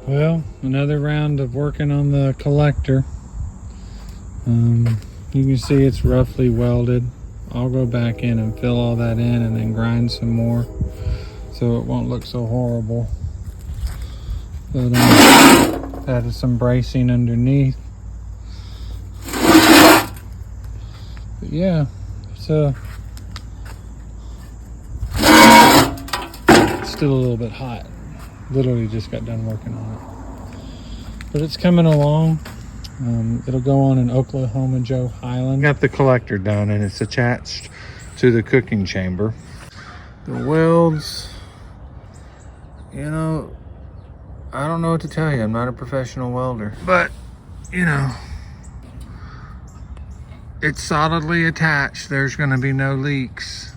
Well, another round of working on the collector. You can see it's roughly welded. I'll go back in and fill all that in and then grind some more so it won't look so horrible. But added some bracing underneath. But yeah, it's still a little bit hot. Literally just got done working on it. But it's coming along. It'll go on an Oklahoma Joe Highland. Got the collector done and it's attached to the cooking chamber. The welds, you know, I don't know what to tell you. I'm not a professional welder, but you know, it's solidly attached. There's going to be no leaks.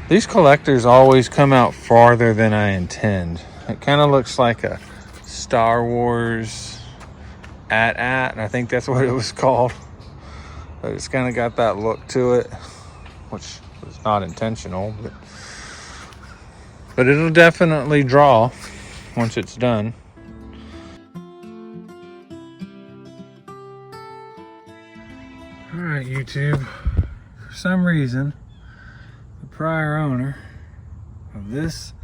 These collectors always come out farther than I intend. It kind of looks like a Star Wars and I think that's what it was called. But it's kind of got that look to it, which was not intentional, but it'll definitely draw once it's done. All right, YouTube. For some reason, the prior owner of this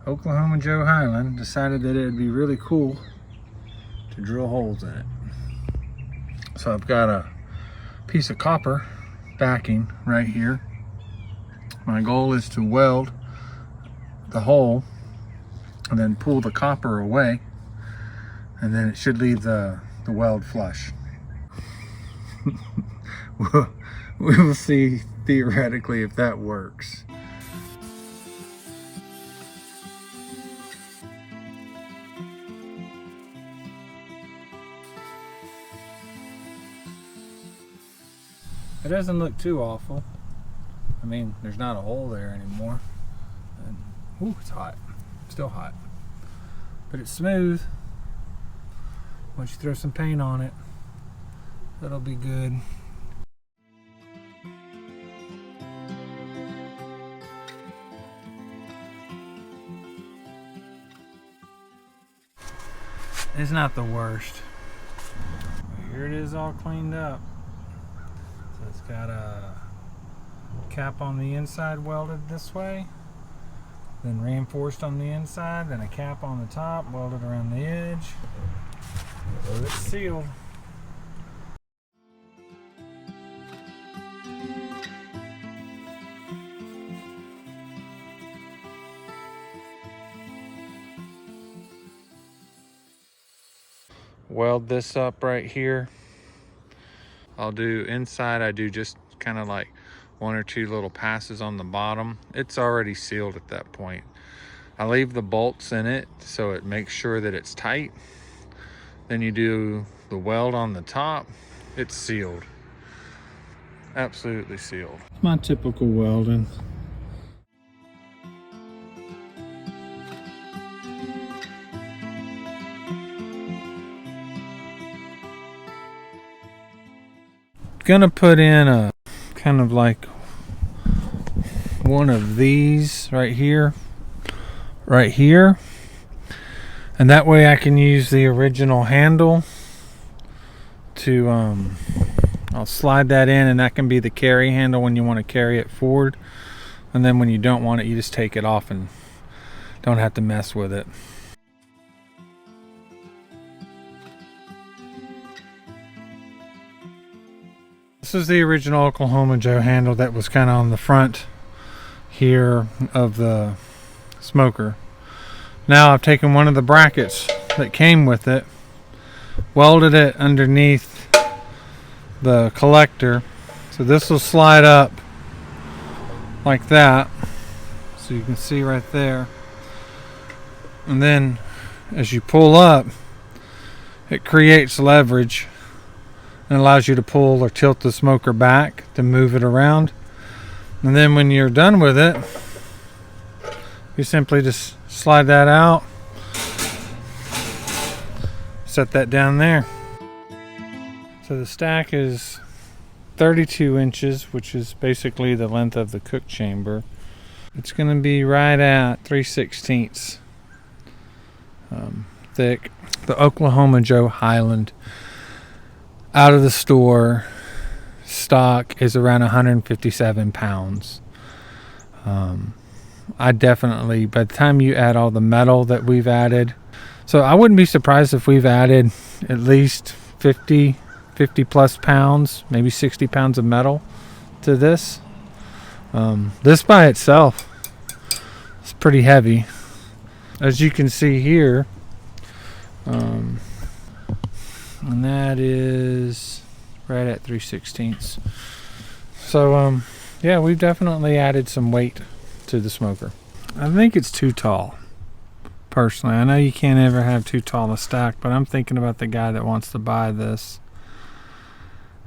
Oklahoma Joe Highland decided that it would be really cool to drill holes in it. So I've got a piece of copper backing right here. My goal is to weld the hole and then pull the copper away, and then it should leave the weld flush. We will see theoretically if that works. It doesn't look too awful. I mean, there's not a hole there anymore. And, ooh, it's hot. Still hot. But it's smooth. Once you throw some paint on it, that'll be good. It's not the worst. Here it is all cleaned up. So it's got a cap on the inside welded this way, then reinforced on the inside, then a cap on the top welded around the edge. So it's sealed. Weld this up right here. I'll do inside, I do just kind of like one or two little passes on the bottom. It's already sealed at that point. I leave the bolts in it so it makes sure that it's tight. Then you do the weld on the top. It's sealed. Absolutely sealed. My typical welding. Gonna put in a kind of like one of these right here, and that way I can use the original handle to I'll slide that in, and that can be the carry handle when you want to carry it forward, and then when you don't want it, you just take it off and don't have to mess with it. This is the original Oklahoma Joe handle that was kind of on the front here of the smoker. Now I've taken one of the brackets that came with it, welded it underneath the collector. So this will slide up like that. So you can see right there. And then as you pull up, it creates leverage and allows you to pull or tilt the smoker back to move it around. And then when you're done with it, you simply just slide that out, set that down there. So the stack is 32 inches, which is basically the length of the cook chamber. It's going to be right at 3/16 thick. The Oklahoma Joe Highland out of the store stock is around 157 pounds. I definitely, by the time you add all the metal that we've added, so I wouldn't be surprised if we've added at least 50 plus pounds, maybe 60 pounds of metal to this. This by itself is pretty heavy, as you can see here. And that is right at 3/16. So yeah, we've definitely added some weight to the smoker. I think it's too tall, personally. I know you can't ever have too tall a stack, but I'm thinking about the guy that wants to buy this,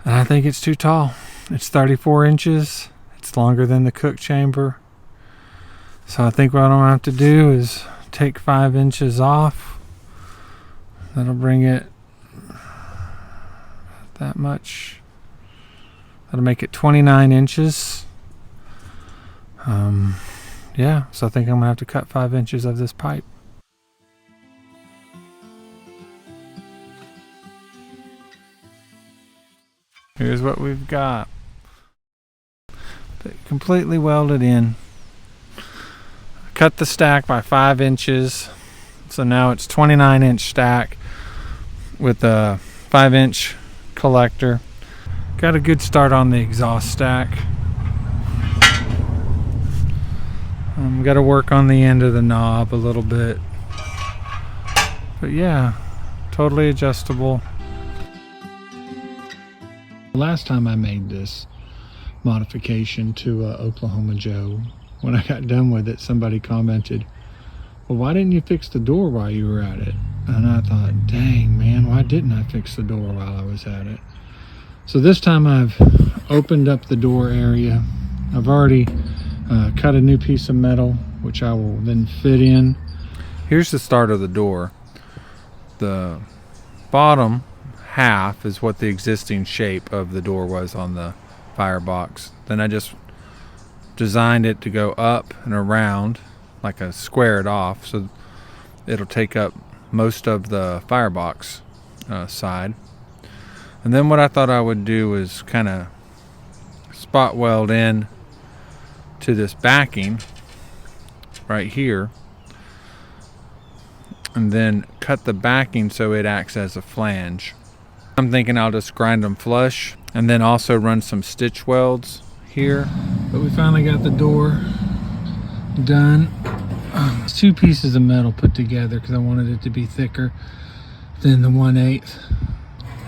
and I think it's too tall. It's 34 inches. It's longer than the cook chamber. So I think what I'm gonna have to do is take 5 inches off. That'll bring it that much. That'll make it 29 inches. Yeah, so I think I'm gonna have to cut 5 inches of this pipe. Here's what we've got. Completely welded in. Cut the stack by 5 inches. So now it's 29-inch stack with a 5-inch collector. Got a good start on the exhaust stack. Got to work on the end of the knob a little bit. But yeah, totally adjustable. Last time I made this modification to Oklahoma Joe, when I got done with it, somebody commented, well, why didn't you fix the door while you were at it? And I thought, dang man, why didn't I fix the door while I was at it? So this time I've opened up the door area. I've already cut a new piece of metal, which I will then fit in. Here's the start of the door. The bottom half is what the existing shape of the door was on the firebox. Then I just designed it to go up and around, like a squared off, so it'll take up most of the firebox side. And then what I thought I would do is kind of spot weld in to this backing right here, and then cut the backing so it acts as a flange. I'm thinking I'll just grind them flush and then also run some stitch welds here. But we finally got the door done. It's 2 pieces of metal put together because I wanted it to be thicker than the 1/8.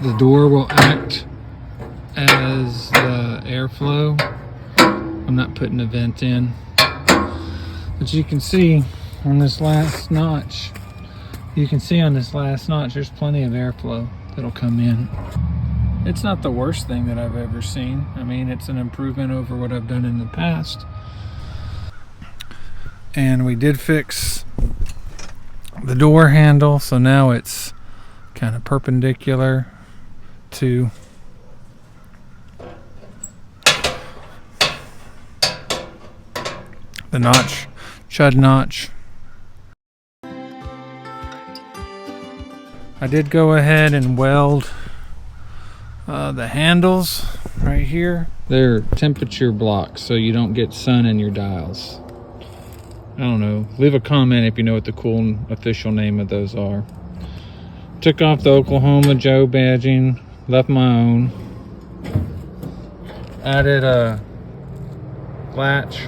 The door will act as the airflow. I'm not putting a vent in, but you can see on this last notch, there's plenty of airflow that'll come in. It's not the worst thing that I've ever seen. I mean, it's an improvement over what I've done in the past. And we did fix the door handle, so now it's kind of perpendicular to the notch, Chud notch. I did go ahead and weld the handles right here. They're temperature blocks, so you don't get sun in your dials. I don't know, leave a comment if you know what the cool official name of those are. Took off the Oklahoma Joe badging, left my own. Added a latch.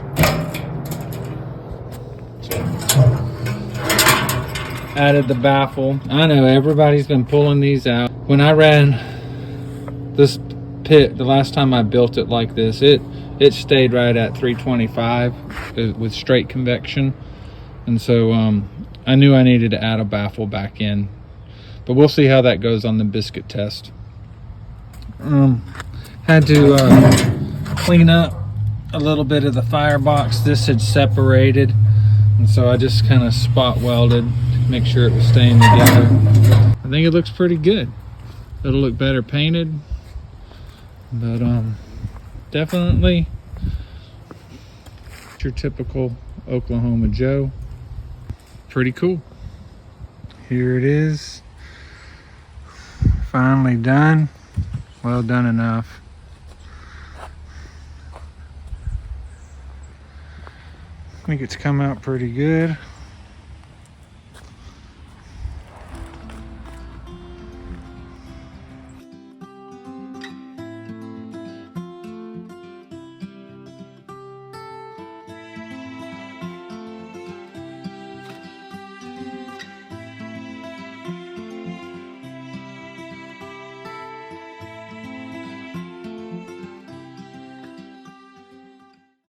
Added the baffle. I know everybody's been pulling these out. When I ran this pit, the last time I built it like this, it stayed right at 325 with straight convection. And so I knew I needed to add a baffle back in. But we'll see how that goes on the biscuit test. Had to clean up a little bit of the firebox. This had separated, and so I just kind of spot welded to make sure it was staying together. I think it looks pretty good. It'll look better painted, but definitely your typical Oklahoma Joe. Pretty cool. Here it is. Finally done. Well done enough. I think it's come out pretty good.